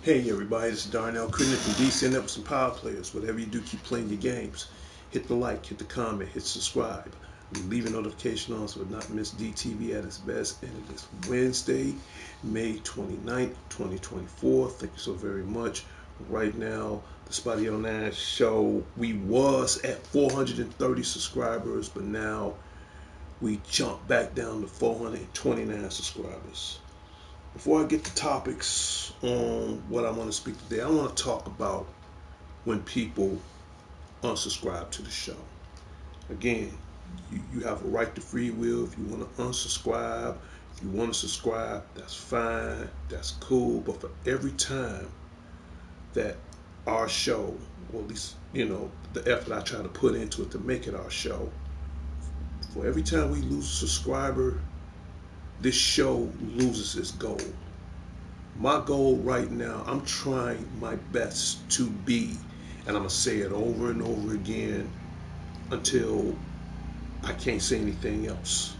Hey everybody, this is Darnell Crittenden from DC and Up Some Power Players. Whatever you do, keep playing your games. Hit the like, hit the comment, hit subscribe. Leave a notification on so it not miss DTV at its best. And it is Wednesday, May 29th, 2024. Thank you so very much. Right now, the Spotty on Ash show, we was at 430 subscribers, but now we jumped back down to 429 subscribers. Before I get to topics on what I want to speak today, I want to talk about when people unsubscribe to the show. Again, you have a right to free will. If you want to unsubscribe, if you want to subscribe, that's fine, that's cool. But for every time that our show, or at least, the effort I try to put into it to make it our show, for every time we lose a subscriber, this show loses its goal. My goal right now, I'm trying my best to be, and I'm going to say it over and over again until I can't say anything else.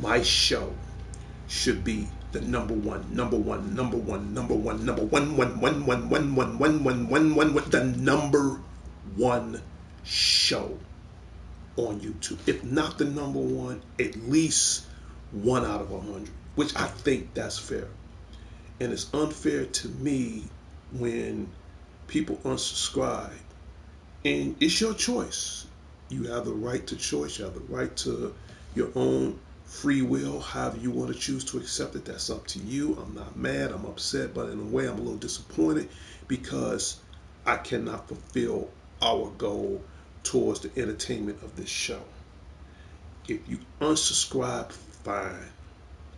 My show should be the number one, the number one, the number one show on YouTube. If not the number one, at least 1 out of 100, which I think that's fair. And it's unfair to me when people unsubscribe. And it's your choice. You have the right to choice. You have the right to your own free will. However you want to choose to accept it, that's up to you. I'm not mad. I'm upset. But in a way, I'm a little disappointed because I cannot fulfill our goal towards the entertainment of this show. If you unsubscribe, fine.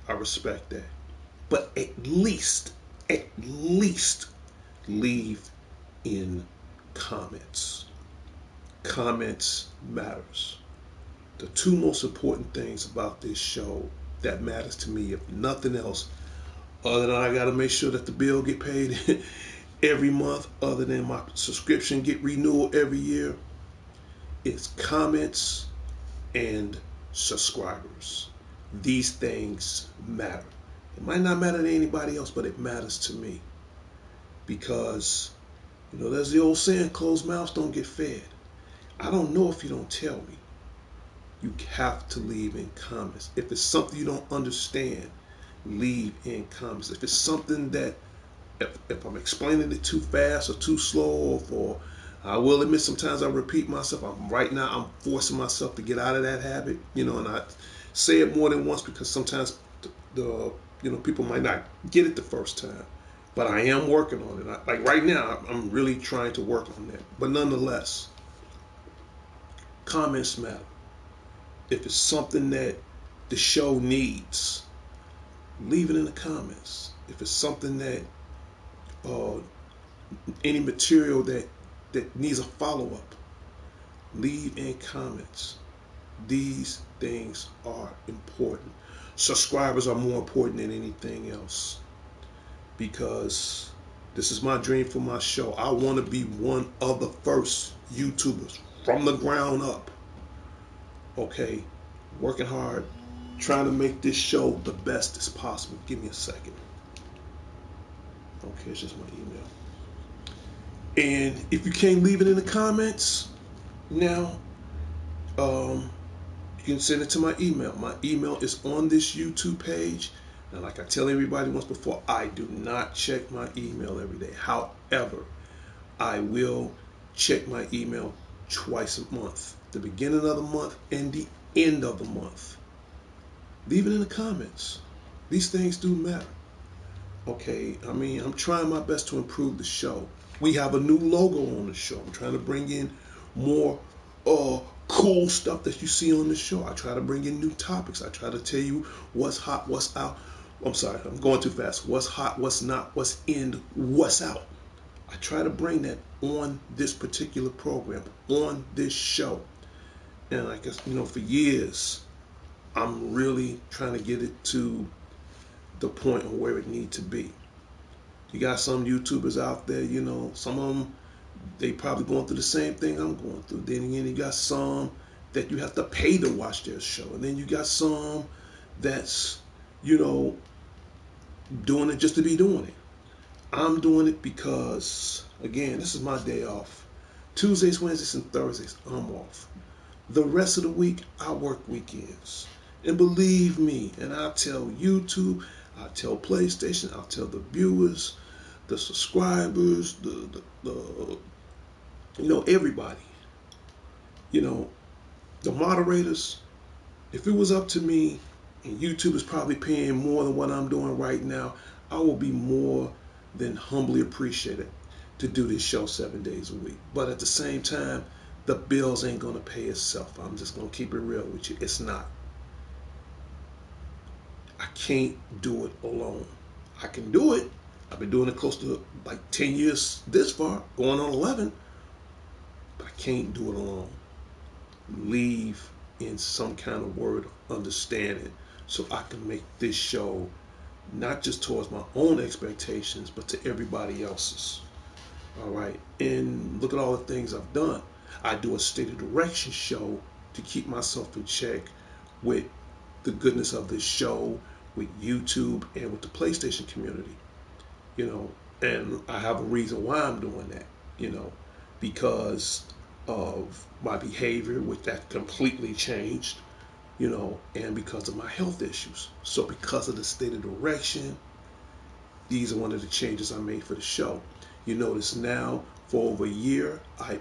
I respect that. But at least leave in comments. Comments matters. The two most important things about this show that matters to me, if nothing else, other than I gotta make sure that the bill get paid every month, other than my subscription get renewed every year, is comments and subscribers. These things matter. It might not matter to anybody else, but it matters to me. Because, there's the old saying, closed mouths don't get fed. I don't know if you don't tell me. You have to leave in comments. If it's something you don't understand, leave in comments. If it's something that, if I'm explaining it too fast or too slow, or I will admit sometimes I repeat myself. Right now I'm forcing myself to get out of that habit, and I say it more than once because sometimes the people might not get it the first time, but I am working on it. Like right now, I'm really trying to work on that. But nonetheless, comments matter. If it's something that the show needs, leave it in the comments. If it's something that any material that needs a follow-up, leave in comments. These things are important. Subscribers are more important than anything else, because this is my dream for my show. I want to be one of the first YouTubers from the ground up. Okay, working hard, trying to make this show the best as possible. Give me a second. Okay, it's just my email. And if you can't leave it in the comments now, You can send it to my email. My email is on this YouTube page. And like I tell everybody once before, I do not check my email every day. However, I will check my email twice a month. The beginning of the month and the end of the month. Leave it in the comments. These things do matter. Okay, I mean, I'm trying my best to improve the show. We have a new logo on the show. I'm trying to bring in more cool stuff that you see on the show. I try to bring in new topics. I try to tell you what's hot, what's out. I'm sorry, I'm going too fast. What's hot, what's not, what's in, what's out. I try to bring that on this particular program, on this show. And I guess, for years, I'm really trying to get it to the point of where it needs to be. You got some YouTubers out there, some of them, they probably going through the same thing I'm going through. Then again, you got some that you have to pay to watch their show. And then you got some that's, doing it just to be doing it. I'm doing it because, again, this is my day off. Tuesdays, Wednesdays, and Thursdays, I'm off. The rest of the week, I work weekends. And believe me, and I tell YouTube, I tell PlayStation, I'll tell the viewers, the subscribers, everybody. The moderators, if it was up to me, and YouTube is probably paying more than what I'm doing right now, I will be more than humbly appreciated to do this show 7 days a week. But at the same time, the bills ain't going to pay itself. I'm just going to keep it real with you. It's not. I can't do it alone. I can do it. I've been doing it close to like 10 years this far, going on 11. But I can't do it alone. Leave in some kind of word of understanding so I can make this show not just towards my own expectations, but to everybody else's. All right. And look at all the things I've done. I do a state of direction show to keep myself in check with the goodness of this show, with YouTube, and with the PlayStation community. And I have a reason why I'm doing that, because of my behavior, which that completely changed, and because of my health issues. So because of the state of direction, these are one of the changes I made for the show. You notice now, for over a year, I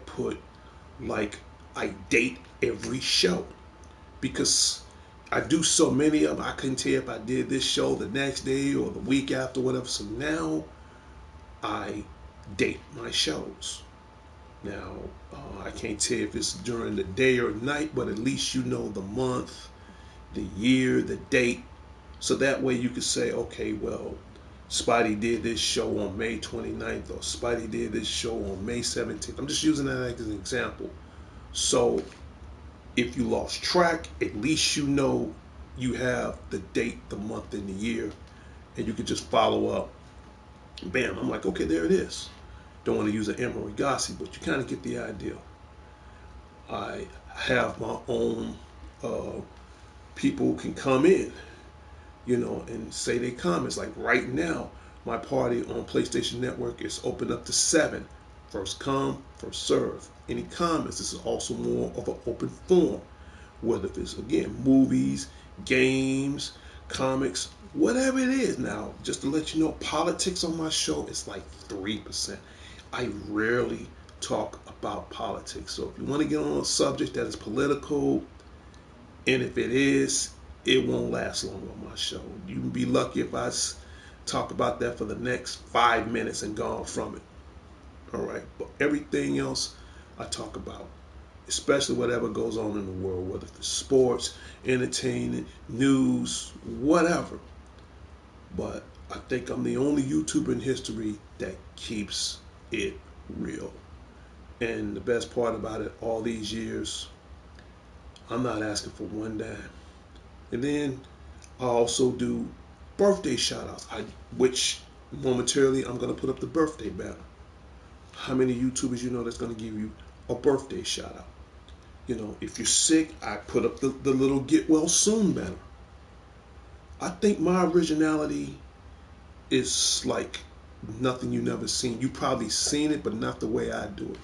date every show because I do so many of them. I couldn't tell if I did this show the next day or the week after, whatever. So now I date my shows. Now, I can't tell if it's during the day or night, but at least you know the month, the year, the date. So that way you can say, okay, well, Spidey did this show on May 29th or Spidey did this show on May 17th. I'm just using that as an example. So if you lost track, at least you know you have the date, the month, and the year, and you can just follow up. Bam, I'm like, okay, there it is. Don't want to use an Emery Gassi, but you kind of get the idea. I have my own people can come in, and say their comments. Like right now, my party on PlayStation Network is open up to 7. First come, first serve. Any comments, this is also more of an open forum. Whether if it's, again, movies, games, comics, whatever it is. Now, just to let you know, politics on my show is like 3%. I rarely talk about politics. So if you want to get on a subject that is political, and if it is, it won't last long on my show. You can be lucky if I talk about that for the next 5 minutes and gone from it. All right. But everything else I talk about, especially whatever goes on in the world, whether it's sports, entertainment, news, whatever. But I think I'm the only YouTuber in history that keeps it real. And the best part about it, all these years, I'm not asking for one dime. And then I also do birthday shout-outs, which momentarily I'm going to put up the birthday banner. How many YouTubers you know that's going to give you a birthday shout-out? If you're sick, I put up the little get well soon banner. I think my originality is like nothing you never seen. You probably seen it, but not the way I do it.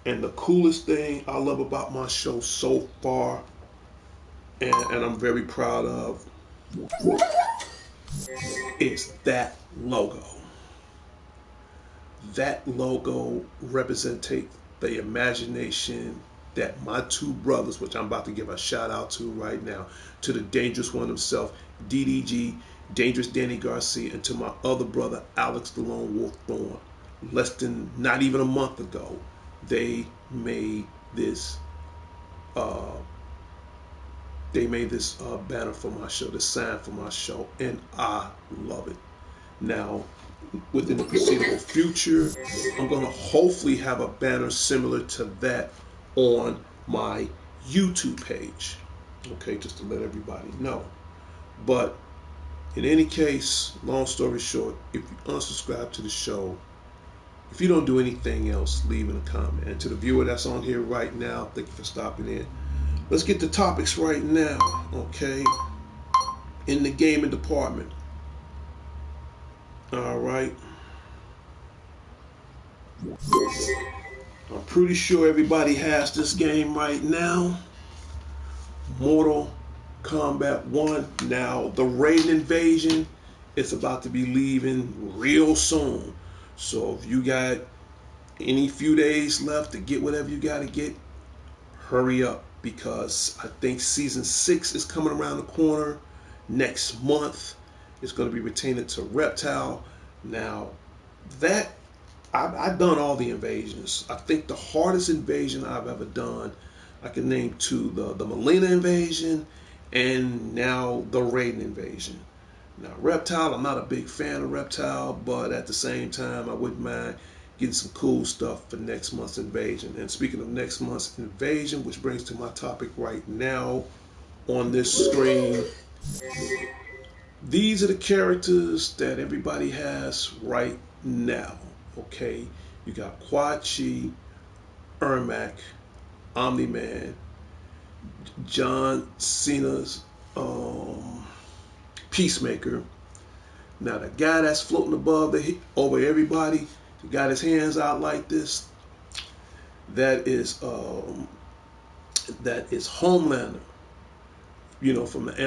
And the coolest thing I love about my show so far and I'm very proud of, is that logo. That logo represents the imagination that my two brothers, which I'm about to give a shout out to right now, to the dangerous one himself, DDG, Dangerous Danny Garcia, and to my other brother, Alex the Lone Wolf Thorne. Less than, not even a month ago, they made this uh, banner for my show, this sign for my show, and I love it. Now, within the foreseeable future, I'm going to hopefully have a banner similar to that on my YouTube page. Okay, just to let everybody know. But in any case, long story short, if you unsubscribe to the show, if you don't do anything else, leave in a comment. And to the viewer that's on here right now, thank you for stopping in. Let's get the topics right now, okay? In the gaming department. All right. I'm pretty sure everybody has this game right now. Mortal Kombat 1. Now, the Raid Invasion is about to be leaving real soon. So if you got any few days left to get whatever you got to get, hurry up, because I think season 6 is coming around the corner next month. It's going to be retained to Reptile. Now, that I've done all the invasions. I think the hardest invasion I've ever done, I can name two: the Melina invasion and now the Raiden invasion. Now, Reptile, I'm not a big fan of Reptile, but at the same time, I wouldn't mind getting some cool stuff for next month's invasion. And speaking of next month's invasion, which brings to my topic right now on this screen, these are the characters that everybody has right now. Okay, you got Quan Chi, Ermac, Omni-Man, John Cena's Peacemaker. Now the guy that's floating over everybody, who got his hands out like this, that is Homelander. You know, from the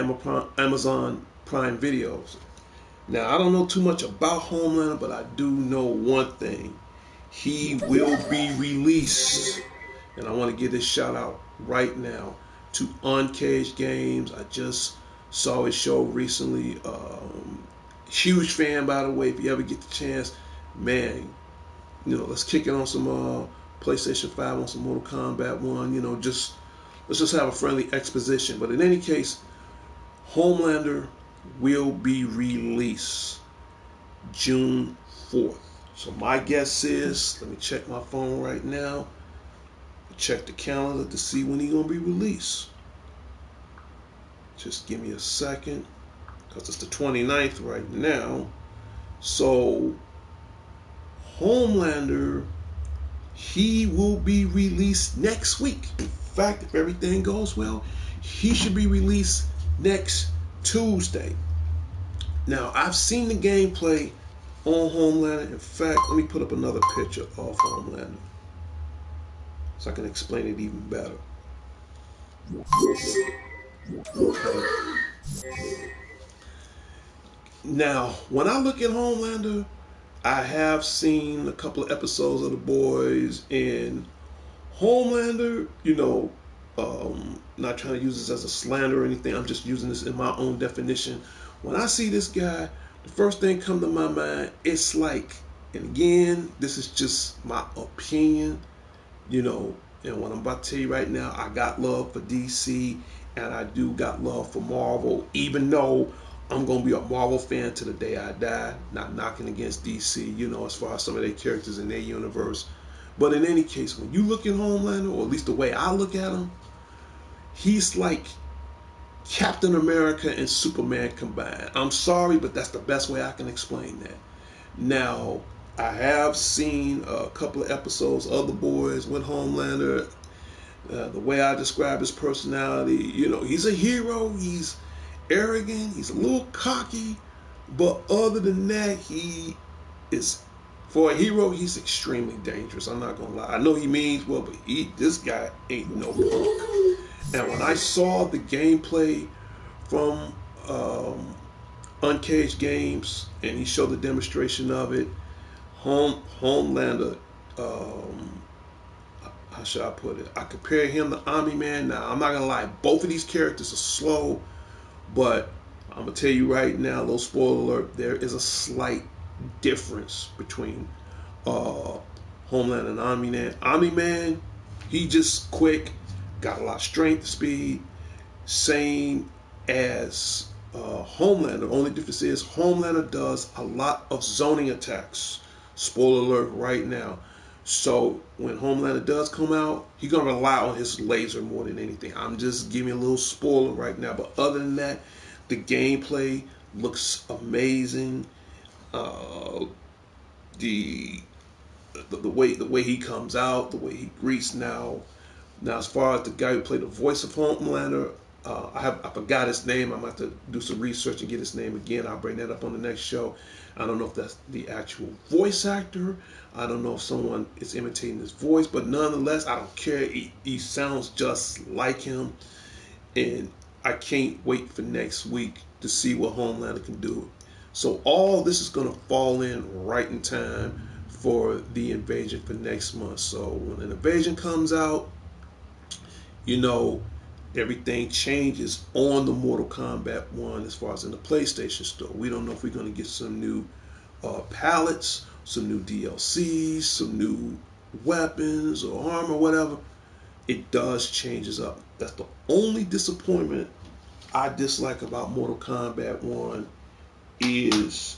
Amazon Prime videos. Now, I don't know too much about Homelander, but I do know one thing. He will be released. And I want to give this shout out right now to Uncaged Games. I just saw his show recently. Huge fan, by the way. If you ever get the chance, man, you know, let's kick it on some PlayStation 5, on some Mortal Kombat 1. You know, let's just have a friendly exposition. But in any case, Homelander will be released June 4th. So my guess is, let me check my phone right now, check the calendar to see when he's going to be released. Just give me a second, because it's the 29th right now. So Homelander, he will be released next week. In fact, if everything goes well, he should be released next Tuesday. Now, I've seen the gameplay on Homelander. In fact, let me put up another picture of Homelander so I can explain it even better. Okay. Now, when I look at Homelander, I have seen a couple of episodes of The Boys, and Homelander, you know, not trying to use this as a slander or anything, I'm just using this in my own definition. When I see this guy, the first thing come to my mind, it's like, and again, this is just my opinion, you know, and what I'm about to tell you right now, I got love for DC, and I do got love for Marvel, even though I'm going to be a Marvel fan to the day I die, not knocking against DC, you know, as far as some of their characters in their universe. But in any case, when you look at Homelander, or at least the way I look at him, he's like Captain America and Superman combined. I'm sorry, but that's the best way I can explain that. Now, I have seen a couple of episodes of The Boys with Homelander. The way I describe his personality, you know, he's a hero, he's arrogant, he's a little cocky, but other than that, he is, for a hero, he's extremely dangerous. I'm not gonna lie. I know he means well, but this guy ain't no punk. And when I saw the gameplay from Uncaged Games, and he showed the demonstration of it, Homelander, um, how should I put it? I compare him to Omni Man. Now, I'm not gonna lie, both of these characters are slow, but I'm gonna tell you right now, little spoiler alert, there is a slight difference between uh, Homeland and Omni Man. Omni Man, he just quick, got a lot of strength, speed, same as Homelander. The only difference is Homelander does a lot of zoning attacks. Spoiler alert right now. So when Homelander does come out, he's gonna rely on his laser more than anything. I'm just giving you a little spoiler right now. But other than that, the gameplay looks amazing. Uh, the, the way he comes out, the way he greets now. Now, as far as the guy who played the voice of Homelander, I forgot his name. I'm gonna have to do some research and get his name again. I'll bring that up on the next show. I don't know if that's the actual voice actor. I don't know if someone is imitating his voice, but nonetheless, I don't care. He sounds just like him, and I can't wait for next week to see what Homelander can do. So all this is gonna fall in right in time for the invasion for next month. So when an invasion comes out, you know, everything changes on the Mortal Kombat 1 as far as in the PlayStation Store. We don't know if we're going to get some new palettes, some new DLCs, some new weapons or armor, whatever. It does changes up. That's the only disappointment I dislike about Mortal Kombat 1 is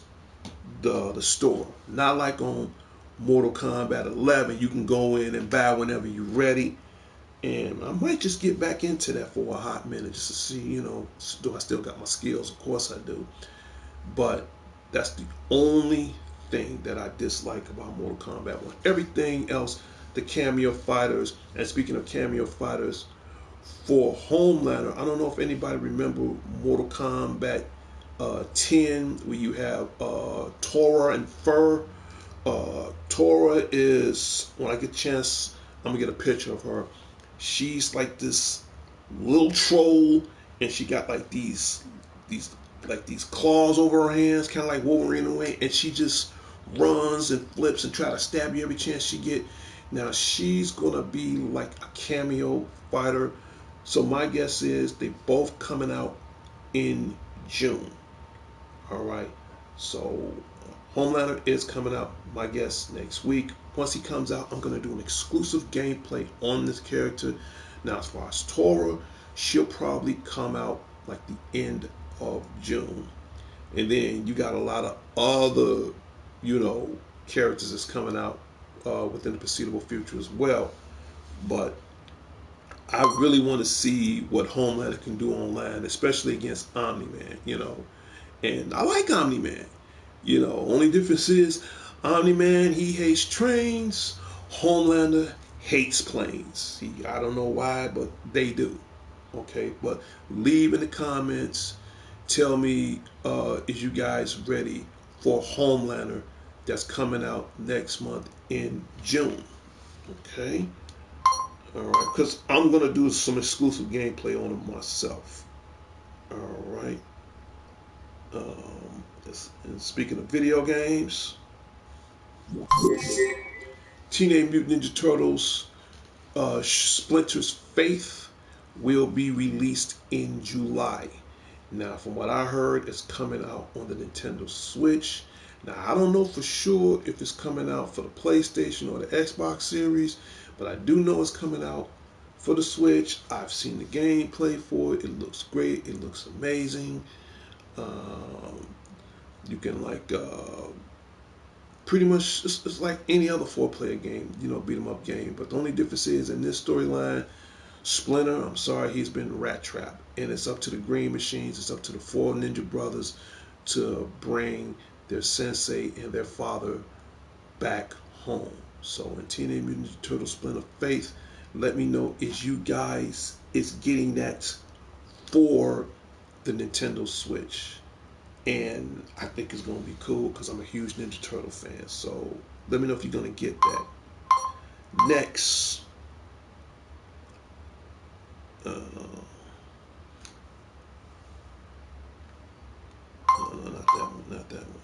the store. Not like on Mortal Kombat 11, you can go in and buy whenever you're ready. And I might just get back into that for a hot minute just to see, do I still got my skills? Of course I do. But that's the only thing that I dislike about Mortal Kombat 1. Everything else, the cameo fighters, and speaking of cameo fighters, for Homelander, I don't know if anybody remember Mortal Kombat 10, where you have Tora and Fur. Tora is, when I get a chance, I'm going to get a picture of her. She's like this little troll, and she got like these claws over her hands, kind of like Wolverine in a way, and she just runs and flips and try to stab you every chance she get. Now she's gonna be like a cameo fighter, so my guess is they both coming out in June. All right, so Homelander is coming out, my guess, next week. Once he comes out, I'm going to do an exclusive gameplay on this character. Now, as far as Tora, she'll probably come out like the end of June. And then you got a lot of other, characters that's coming out within the foreseeable future as well. But I really want to see what Homelander can do online, especially against Omni-Man. And I like Omni-Man. Only difference is Omni-Man, he hates trains. Homelander hates planes. I don't know why, but they do. Okay, but leave in the comments. Tell me, is you guys ready for Homelander that's coming out next month in June? Okay, all right, because I'm gonna do some exclusive gameplay on it myself. All right. And speaking of video games, Teenage Mutant Ninja Turtles Splinter's Faith will be released in July. Now, from what I heard, it's coming out on the Nintendo Switch. Now, I don't know for sure if it's coming out for the PlayStation or the Xbox Series, but I do know it's coming out for the Switch. I've seen the gameplay for it. It looks great. It looks amazing. You can pretty much it's like any other 4-player game, beat 'em up game. But the only difference is in this storyline, Splinter, I'm sorry, he's been rat trapped, and it's up to the Green Machines, it's up to the 4 Ninja Brothers to bring their sensei and their father back home. So in Teenage Mutant Ninja Turtles Splinter Faith, let me know is you guys is getting that for the Nintendo Switch. And I think it's going to be cool because I'm a huge Ninja Turtle fan. So let me know if you're going to get that. Next, No, not that one, not that one.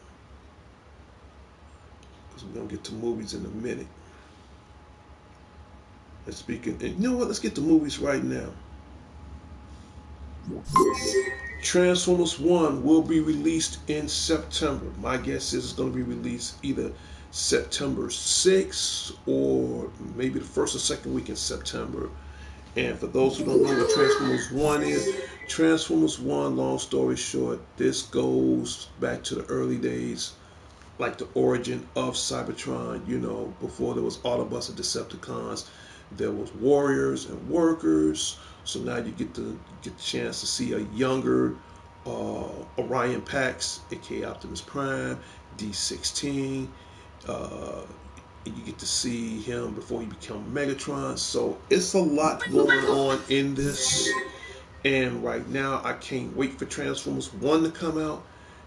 Because we're gonna get to movies in a minute. And speaking, and you know what? Let's get to movies right now. Transformers 1 will be released in September. My guess is it's going to be released either September 6th or maybe the first or second week in September. And for those who don't know what Transformers 1 is, Transformers 1, long story short, this goes back to the early days, like the origin of Cybertron. You know, before there was Autobots and Decepticons, there was warriors and workers. So now you get the chance to see a younger Orion Pax, aka Optimus Prime, D16. Uh, and you get to see him before he becomes Megatron. So it's a lot going on in this. And right now, I can't wait for Transformers 1 to come out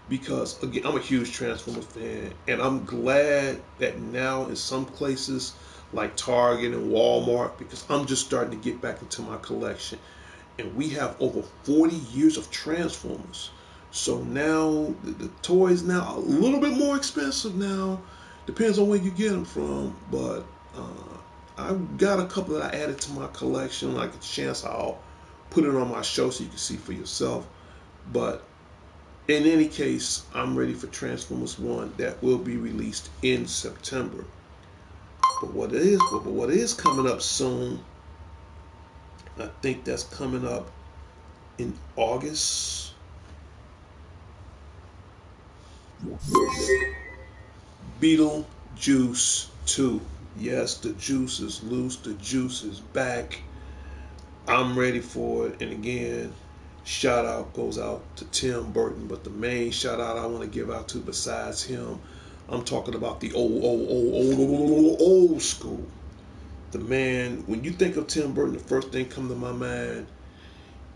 because, again, I'm a huge Transformers fan. And I'm glad that now in some places like Target and Walmart, because I'm just starting to get back into my collection. And we have over 40 years of Transformers. So now the toys now a little bit more expensive now. Depends on where you get them from. But I've got a couple that I added to my collection. Like a chance, I'll put it on my show so you can see for yourself. But in any case, I'm ready for Transformers 1 that will be released in September. But what is coming up soon, I think that's coming up in August. Beetlejuice 2. Yes, the juice is loose, the juice is back. I'm ready for it. And again, shout out goes out to Tim Burton, but the main shout out I want to give out to besides him, I'm talking about the old school. The man, when you think of Tim Burton, the first thing come to my mind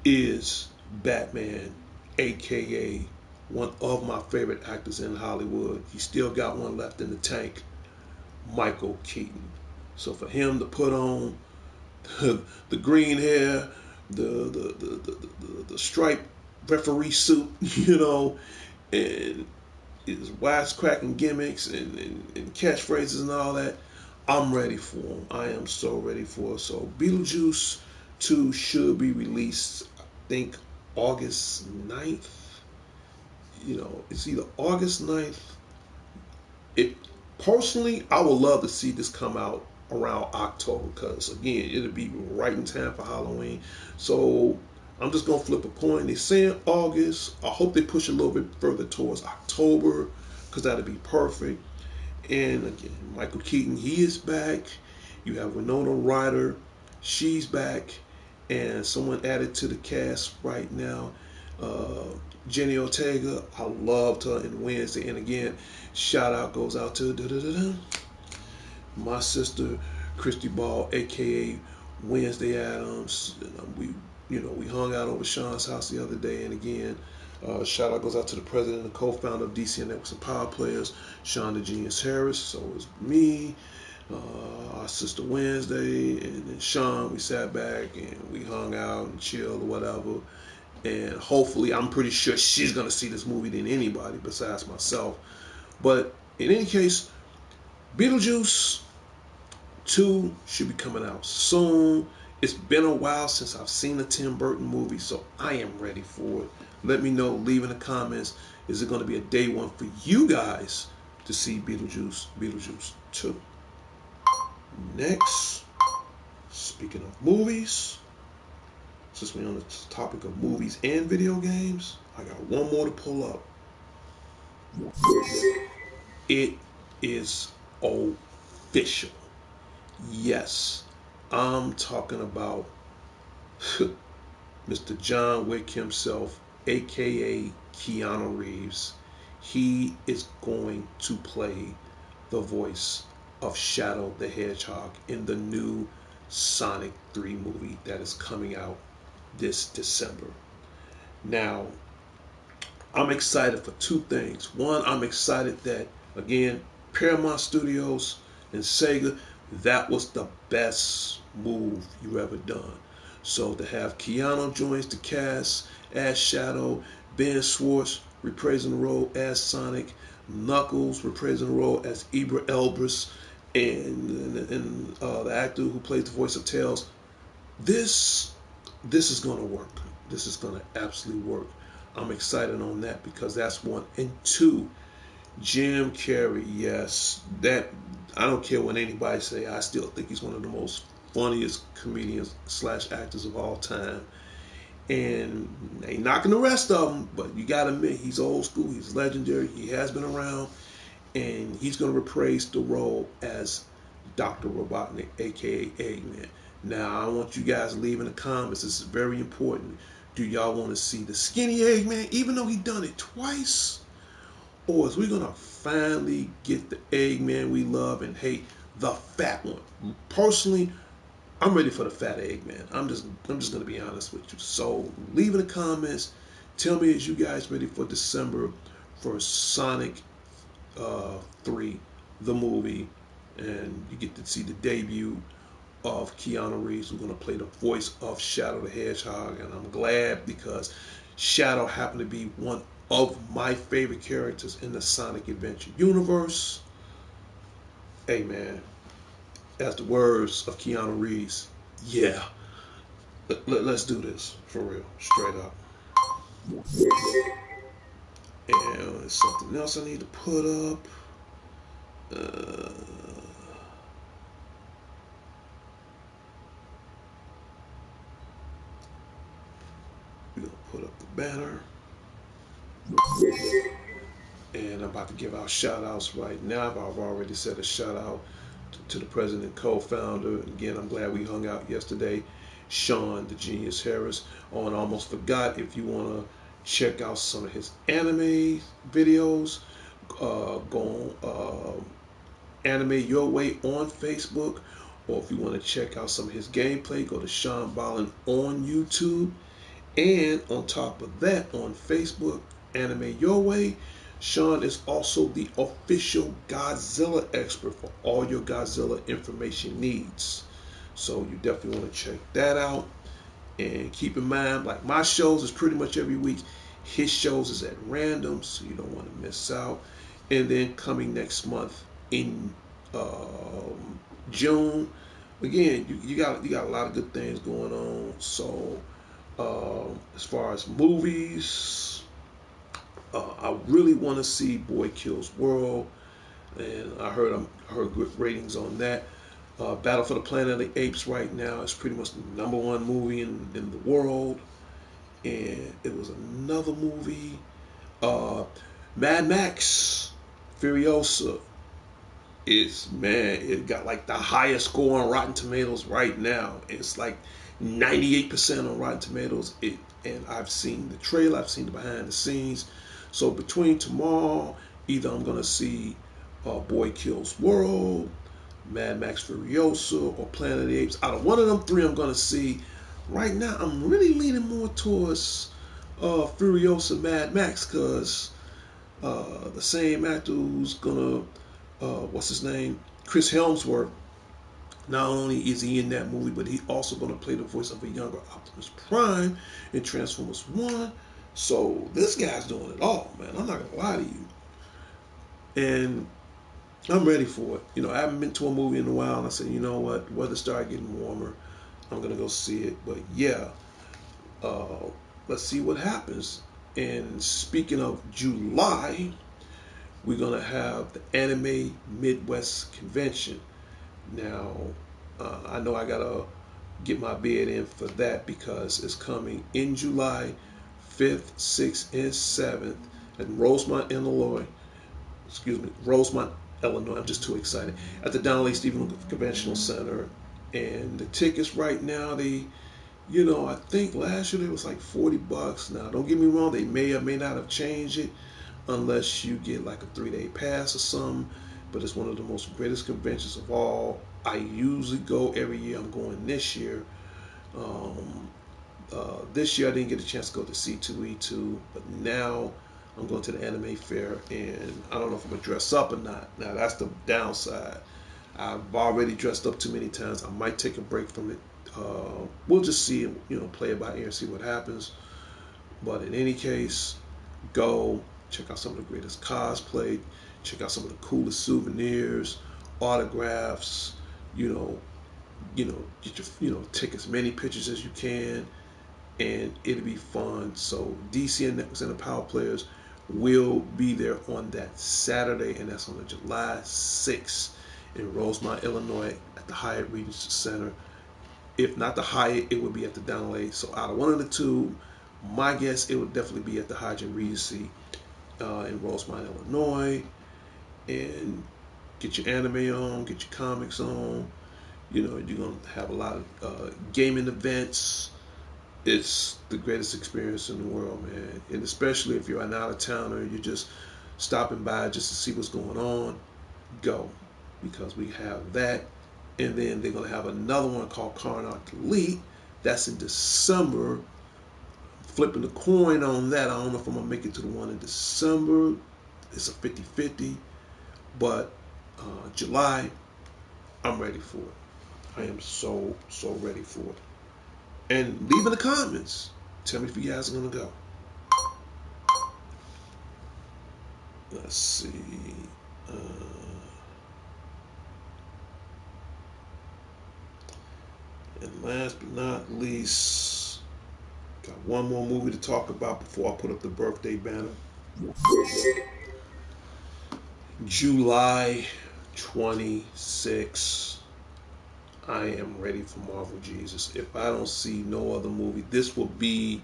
is Batman, aka one of my favorite actors in Hollywood. He still got one left in the tank, Michael Keaton. So for him to put on the green hair, the striped referee suit, you know, and his wisecracking gimmicks and catchphrases and all that, I'm ready for him. I am so ready for it. So Beetlejuice 2 should be released, I think, August 9th. You know, it's either August 9th. It personally, I would love to see this come out around October because again, it'll be right in time for Halloween. So I'm just gonna flip a coin. They're saying August. I hope they push a little bit further towards October because that'll be perfect. And again, Michael Keaton, he is back. You have Winona Ryder, she's back, and someone added to the cast right now, uh, Jenny Ortega. I loved her in Wednesday, and again, shout out goes out to my sister Christy Ball, aka Wednesday Adams. And we hung out over Sean's house the other day, and again, shout out goes out to the president and co-founder of DCN Networks and Power Players, Sean the Genius Harris. So it was me, our sister Wednesday, and then Sean. We sat back and we hung out and chilled or whatever. And hopefully, I'm pretty sure she's gonna see this movie than anybody besides myself. But in any case, Beetlejuice 2 should be coming out soon. It's been a while since I've seen a Tim Burton movie, so I am ready for it. Let me know, leave in the comments, is it going to be a day one for you guys to see Beetlejuice 2? Next, speaking of movies, since we're on the topic of movies and video games, I got one more to pull up. It is official. Yes, I'm talking about Mr. John Wick himself, aka Keanu Reeves. He is going to play the voice of Shadow the Hedgehog in the new Sonic 3 movie that is coming out this December. Now, I'm excited for two things. One, I'm excited that, again, Paramount Studios and Sega, that was the best move you ever done. So to have Keanu joins the cast as Shadow, Ben Schwartz reprising the role as Sonic, Knuckles reprising the role as Ibra Elbris, and the actor who plays the voice of Tails. This is gonna work. This is gonna absolutely work. I'm excited on that because that's one. And two, Jim Carrey, yes, that I don't care what anybody say. I still think he's one of the most funniest comedians slash actors of all time. And ain't knocking the rest of them, but you gotta admit he's old school. He's legendary. He has been around, and he's gonna reprise the role as Dr. Robotnik, aka Eggman. Now I want you guys to leave in the comments. This is very important. Do y'all want to see the skinny Eggman, even though he done it twice? Or is we gonna finally get the Eggman we love and hate, the fat one? Personally, I'm ready for the fat Eggman. I'm just gonna be honest with you. So leave in the comments. Tell me, is you guys ready for December for Sonic 3, the movie, and you get to see the debut of Keanu Reeves, who's gonna play the voice of Shadow the Hedgehog, and I'm glad because Shadow happened to be one of my favorite characters in the Sonic Adventure universe. Hey man, as the words of Keanu Reeves, yeah, let's do this for real, straight up. And there's something else I need to put up. We're gonna put up the banner. And I'm about to give out shout outs right now. I've already said a shout out to the president and co-founder. Again, I'm glad we hung out yesterday. Sean, the Genius Harris. Oh, and I almost forgot, if you want to check out some of his anime videos, go on Anime Your Way on Facebook. Or if you want to check out some of his gameplay, go to Sean Ballin on YouTube. And on top of that, on Facebook, Anime Your Way, Sean is also the official Godzilla expert for all your Godzilla information needs. So you definitely want to check that out. And keep in mind, like my shows is pretty much every week. His shows is at random, so you don't want to miss out. And then coming next month in June, again, you got a lot of good things going on. So as far as movies, I really want to see Boy Kills World, and I heard good ratings on that. Battle for the Planet of the Apes right now is pretty much the #1 movie in the world. And it was another movie, Mad Max Furiosa. It got like the highest score on Rotten Tomatoes right now. It's like 98% on Rotten Tomatoes. And I've seen the trailer, I've seen the behind the scenes. So between tomorrow, either I'm gonna see Boy Kills World, Mad Max Furiosa, or Planet of the Apes. Out of one of them three, I'm gonna see. Right now, I'm really leaning more towards Furiosa Mad Max, because the same actor who's gonna what's his name, Chris Helmsworth. Not only is he in that movie, but he's also going to play the voice of a younger Optimus Prime in Transformers 1. So this guy's doing it all, man. I'm not going to lie to you. And I'm ready for it. You know, I haven't been to a movie in a while, and I said, you know what, weather started getting warmer, I'm going to go see it. But yeah, let's see what happens. And speaking of July, we're going to have the Anime Midwest Convention. Now, I know I gotta get my bid in for that because it's coming in July 5th, 6th, and 7th at Rosemont, Illinois. Rosemont, Illinois. I'm just too excited. At the Donnelly Stephen Conventional Center. And the tickets right now, I think last year they was like $40. Now, don't get me wrong, they may or may not have changed it unless you get like a 3-day pass or something. But it's one of the most greatest conventions of all. I usually go every year. I'm going this year. This year I didn't get a chance to go to C2E2, but now I'm going to the anime fair, and I don't know if I'm going to dress up or not. Now that's the downside. I've already dressed up too many times. I might take a break from it We'll just see, play it by ear and see what happens. But in any case, go check out some of the greatest cosplay, check out some of the coolest souvenirs, autographs. You know, get your, take as many pictures as you can, and it'll be fun. So DC and Networks and the Power Players will be there on that Saturday, and that's on the July 6th in Rosemont, Illinois, at the Hyatt Regency Center. If not the Hyatt, it would be at the Donnelly. So out of one of the two, my guess it would definitely be at the Hyatt Regency in Rosemont, Illinois. And get your anime on, get your comics on. You're gonna have a lot of gaming events. It's the greatest experience in the world, man. And especially if you're an out of towner, you're just stopping by just to see what's going on, go. Because we have that. And then they're going to have another one called Carnot Delete. That's in December. Flipping the coin on that. I don't know if I'm going to make it to the one in December. It's a 50-50. But July, I'm ready for it. I am so ready for it. And leave in the comments. Tell me if you guys are going to go. Let's see. And last but not least, got one more movie to talk about before I put up the birthday banner. July 26th. I am ready for Marvel Jesus. If I don't see no other movie, this will be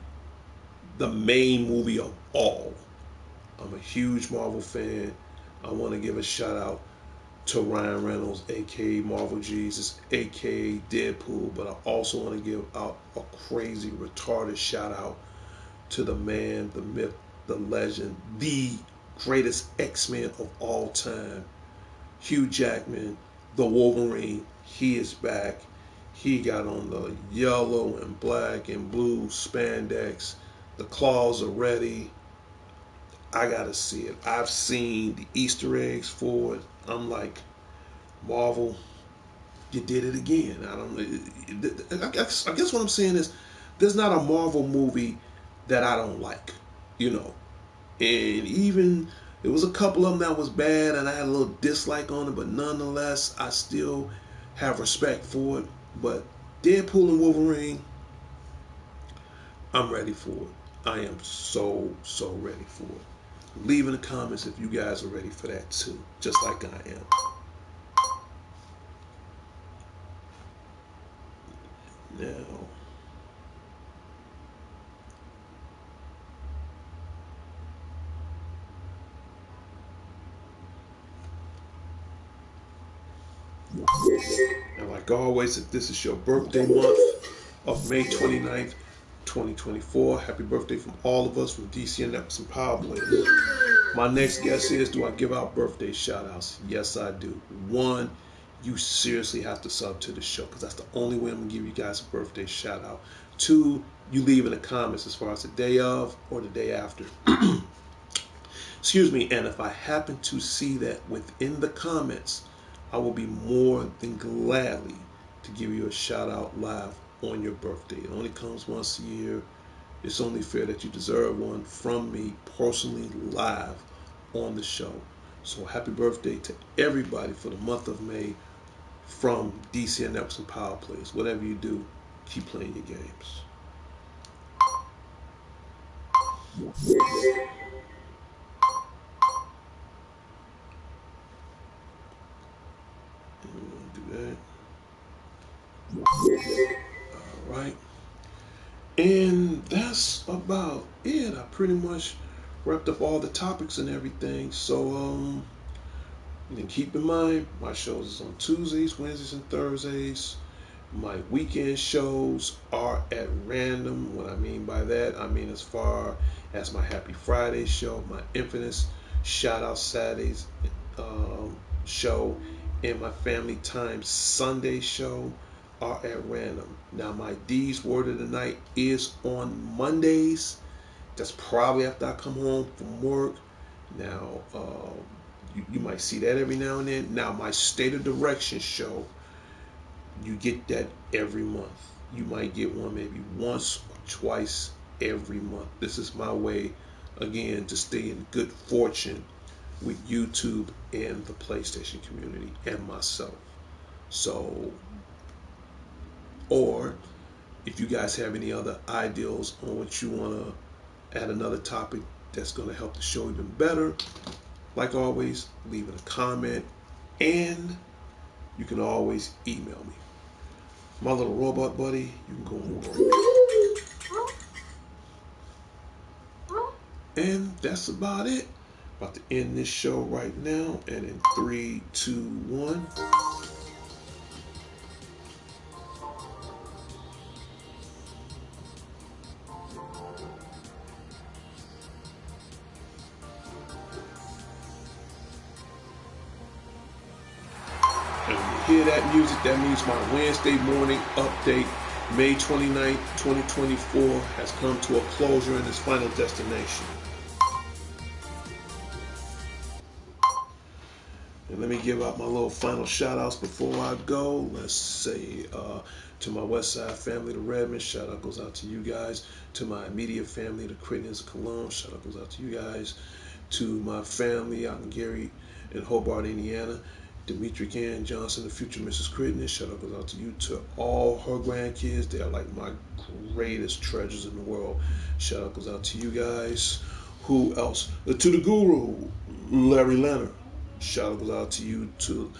the main movie of all. I'm a huge Marvel fan. I want to give a shout out to Ryan Reynolds, aka Marvel Jesus, aka Deadpool, but I also want to give out a crazy, retarded shout out to the man, the myth, the legend, the greatest X-Men of all time, Hugh Jackman, the Wolverine. He is back. He got on the yellow and black and blue spandex. The claws are ready. I gotta see it. I've seen the Easter eggs for it. I'm like, Marvel, you did it again. I don't know. I guess what I'm saying is, there's not a Marvel movie that I don't like, And even there was a couple of them that was bad, and I had a little dislike on it, but nonetheless, I still have respect for it. But Deadpool and Wolverine, I'm ready for it. I am so ready for it. Leave in the comments if you guys are ready for that too, just like I am. Now, and like always, if this is your birthday month of May 29th, 2024, happy birthday from all of us from DC and Networks and Power Players. My next guess is, do I give out birthday shout outs? Yes, I do. One, you seriously have to sub to the show, because that's the only way I'm going to give you guys a birthday shout out. Two, you leave in the comments as far as the day of or the day after. Excuse me. And if I happen to see that within the comments, I will be more than gladly to give you a shout out live on your birthday. It only comes once a year. It's only fair that you deserve one from me personally live on the show. So happy birthday to everybody for the month of May from DC and Networks and Power Players. Whatever you do, keep playing your games. Do that. All right. And that's about it. I pretty much wrapped up all the topics and everything. So, keep in mind, my shows is on Tuesdays, Wednesdays, and Thursdays. My weekend shows are at random. What I mean by that, I mean as far as my Happy Friday show, my Infamous Shout Out Saturdays show, and my Family Time Sunday show are at random. Now, my D's Word of the Night is on Mondays. That's probably after I come home from work. Now, you might see that every now and then. Now, my State of Direction show, you get that every month. You might get one maybe once or twice every month. This is my way, again, to stay in good fortune with YouTube and the PlayStation community and myself. So, or if you guys have any other ideals on what you want to add another topic that's going to help the show even better, like always, leave it a comment, and you can always email me. My little robot buddy, you can go and work. And that's about it. About to end this show right now, and in 3, 2, 1. And when you hear that music, that means my Wednesday morning update, May 29th, 2024, has come to a closure in its final destination. And let me give out my little final shout outs before I go. Let's say to my West Side family, the Redmond, shout out goes out to you guys. To my immediate family, the Crittens, Cologne, shout out goes out to you guys. To my family out in Gary and Hobart, Indiana, Dimitri Ann Johnson, the future Mrs. Crittenden, shout out goes out to you. To all her grandkids, they are like my greatest treasures in the world. Shout out goes out to you guys. Who else? To the guru, Larry Leonard. Shout out goes out to you, to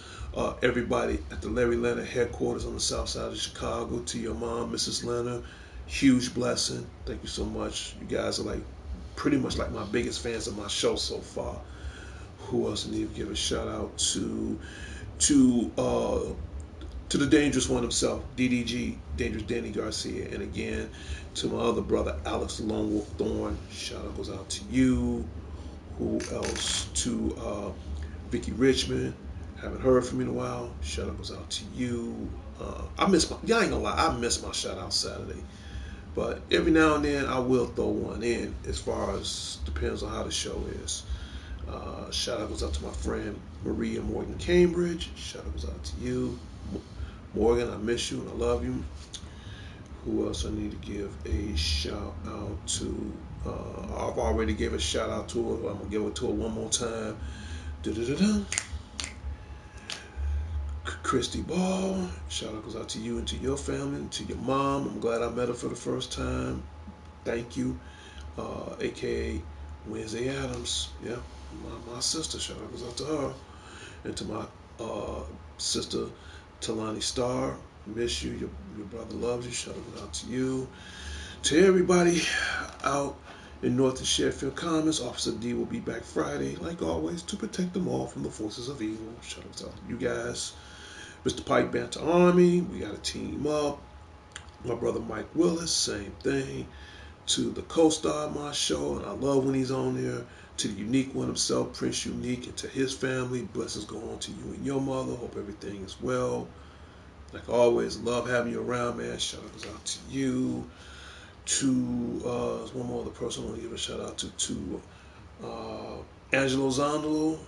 everybody at the Larry Leonard headquarters on the south side of Chicago. To your mom, Mrs. Leonard, huge blessing. Thank you so much. You guys are like pretty much like my biggest fans of my show so far. Who else I need to give a shout out to? To uh, to the dangerous one himself, DDG, Dangerous Danny Garcia, and again to my other brother, Alex the Lone Wolf Thorne. Shout out goes out to you. Who else? To Vicky Richmond. Haven't heard from you in a while. Shout out goes out to you. I miss my. Y'all ain't gonna lie. I miss my shout out Saturday. But every now and then I will throw one in. As far as depends on how the show is. Shout out goes out to my friend Maria Morgan Cambridge. Shout out goes out to you, Morgan. I miss you and I love you. Who else I need to give a shout out to? I've already gave a shout out to her. I'm gonna give it to her one more time. Da-da-da-da. Christy Ball, shout out goes out to you and to your family and to your mom. I'm glad I met her for the first time. Thank you. AKA Wednesday Adams. Yeah, my sister. Shout out goes out to her. And to my sister Talani Starr. Miss you. Your brother loves you. Shout out goes out to you. To everybody out in North and Sheffield Commons, Officer D will be back Friday, like always, to protect them all from the forces of evil. Shout out to you guys. Mr. Pike Banter Army, we got to team up. My brother Mike Willis, same thing. To the co-star of my show, and I love when he's on there. To the unique one himself, Prince Unique, and to his family, blessings go on to you and your mother. Hope everything is well. Like always, love having you around, man. Shout out goes out to you. To one more other person I want to give a shout out to Angelo Zondolo.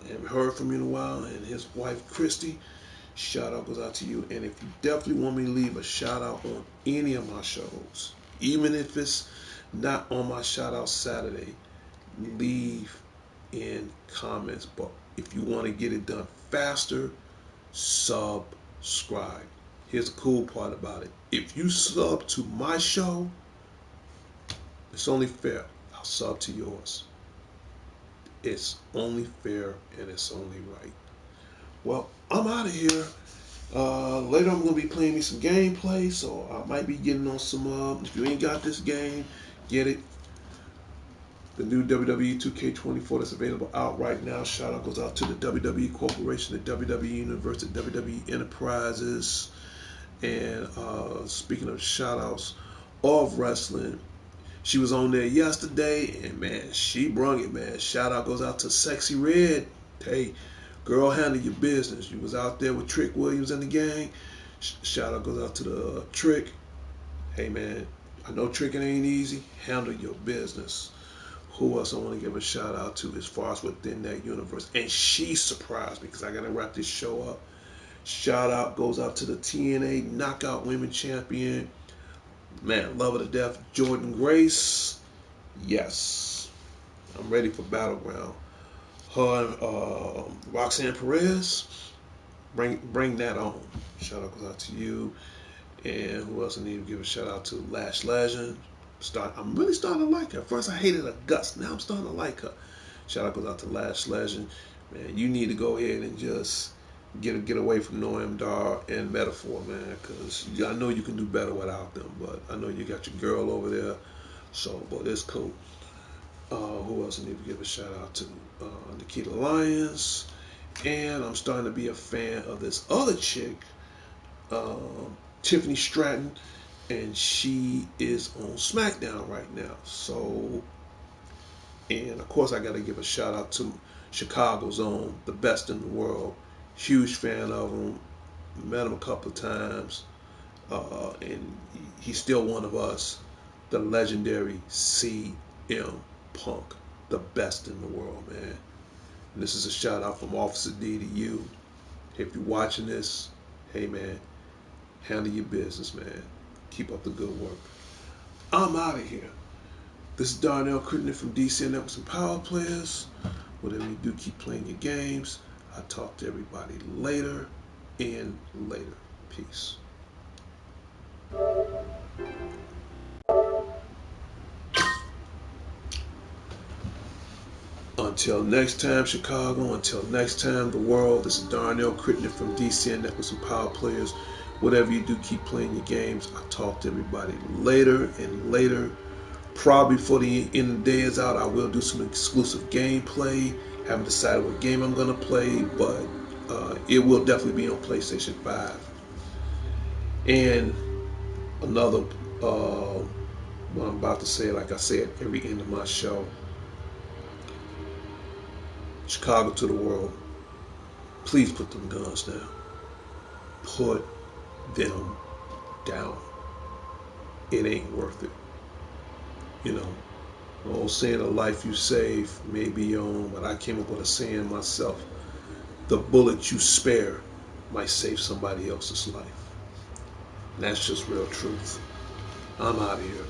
I haven't heard from you in a while, and his wife Christy. Shout out goes out to you. And if you definitely want me to leave a shout out on any of my shows, even if it's not on my shout out Saturday, leave in comments. But if you want to get it done faster, subscribe. Here's the cool part about it. If you sub to my show, it's only fair. I'll sub to yours. It's only fair and it's only right. Well, I'm out of here. Later I'm going to be playing me some gameplay, so I might be getting on some, if you ain't got this game, get it. The new WWE 2K24 that's available out right now. Shout out goes out to the WWE Corporation, the WWE Universe, the WWE Enterprises. And speaking of shout outs of wrestling, she was on there yesterday, and man, she brung it, man. Shout out goes out to Sexy Red. Hey, girl, handle your business. You was out there with Trick Williams and the gang. Shout out goes out to the Trick. Hey, man, I know tricking ain't easy. Handle your business. Who else I want to give a shout out to as far as within that universe? And she surprised me because I got to wrap this show up. Shout out goes out to the TNA Knockout Women Champion. Man, love her to death. Jordan Grace. Yes. I'm ready for Battleground. Her and Roxanne Perez. Bring that on. Shout out goes out to you. And who else I need to give a shout out to? Lash Legend. I'm really starting to like her. At first I hated her guts. Now I'm starting to like her. Shout out goes out to Lash Legend. Man, you need to go ahead and just get away from Noam Dar and Metaphor, man, because I know you can do better without them. But I know you got your girl over there, so but it's cool. Who else I need to give a shout out to? Nikita Lyons, and I'm starting to be a fan of this other chick, Tiffany Stratton, and she is on SmackDown right now. So, and of course, I got to give a shout out to Chicago's own, the best in the world. Huge fan of him. Met him a couple of times, and he's still one of us. The legendary CM Punk, the best in the world, man. And this is a shout out from Officer D to you. If you're watching this, hey man, handle your business, man. Keep up the good work. I'm out of here. This is Darnell Crittenden from DC Networks and Power Players. Whatever you do, keep playing your games. I'll talk to everybody later and later. Peace. Until next time, Chicago. Until next time, the world. This is Darnell Crittenden from DC Networks and Power Players. Whatever you do, keep playing your games. I'll talk to everybody later and later. Probably before the end of the day is out, I will do some exclusive gameplay. Haven't decided what game I'm going to play, but it will definitely be on PlayStation 5. And another, what I'm about to say, like I say at every end of my show, Chicago to the world, please put them guns down. Put them down. It ain't worth it. You know, the old saying, a life you save may be your own, but I came up with a saying myself. The bullet you spare might save somebody else's life. And that's just real truth. I'm out of here.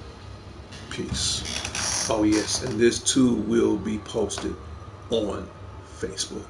Peace. Oh yes, and this too will be posted on Facebook.